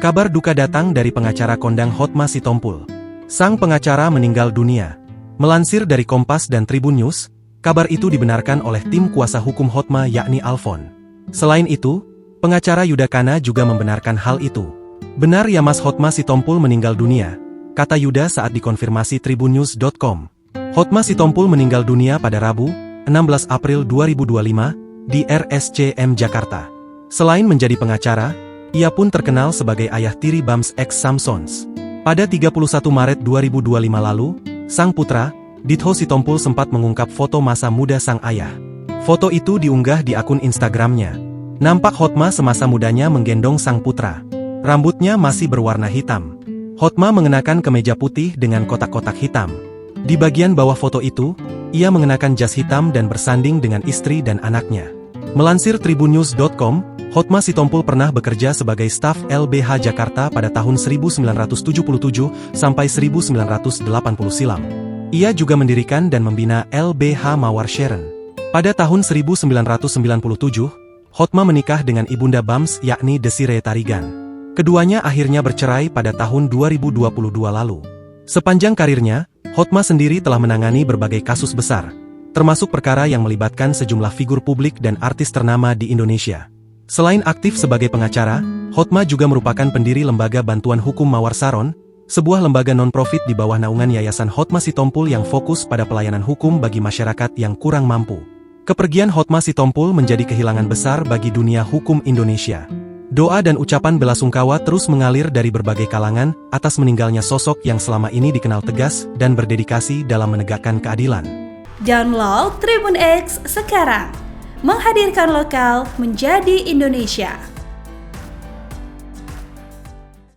Kabar duka datang dari pengacara kondang Hotma Sitompul. Sang pengacara meninggal dunia. Melansir dari Kompas dan Tribun News, kabar itu dibenarkan oleh tim kuasa hukum Hotma yakni Alfon. Selain itu, pengacara Yudakana juga membenarkan hal itu. Benar ya Mas Hotma Sitompul meninggal dunia, kata Yuda saat dikonfirmasi tribunnews.com. Hotma Sitompul meninggal dunia pada Rabu, 16 April 2025, di RSCM Jakarta. Selain menjadi pengacara, ia pun terkenal sebagai ayah tiri Bams X Samsons. Pada 31 Maret 2025 lalu, sang putra, Ditho Sitompul sempat mengungkap foto masa muda sang ayah. Foto itu diunggah di akun Instagramnya. Nampak Hotma semasa mudanya menggendong sang putra. Rambutnya masih berwarna hitam. Hotma mengenakan kemeja putih dengan kotak-kotak hitam. Di bagian bawah foto itu, ia mengenakan jas hitam dan bersanding dengan istri dan anaknya. Melansir tribunnews.com, Hotma Sitompul pernah bekerja sebagai staf LBH Jakarta pada tahun 1977 sampai 1980 silam. Ia juga mendirikan dan membina LBH Mawar Sharon. Pada tahun 1997, Hotma menikah dengan ibunda Bams yakni Desiree Tarigan. Keduanya akhirnya bercerai pada tahun 2022 lalu. Sepanjang karirnya, Hotma sendiri telah menangani berbagai kasus besar, termasuk perkara yang melibatkan sejumlah figur publik dan artis ternama di Indonesia. Selain aktif sebagai pengacara, Hotma juga merupakan pendiri Lembaga Bantuan Hukum Mawar Sharon, sebuah lembaga non-profit di bawah naungan Yayasan Hotma Sitompul yang fokus pada pelayanan hukum bagi masyarakat yang kurang mampu. Kepergian Hotma Sitompul menjadi kehilangan besar bagi dunia hukum Indonesia. Doa dan ucapan belasungkawa terus mengalir dari berbagai kalangan atas meninggalnya sosok yang selama ini dikenal tegas dan berdedikasi dalam menegakkan keadilan. Download Tribun X sekarang, menghadirkan lokal menjadi Indonesia.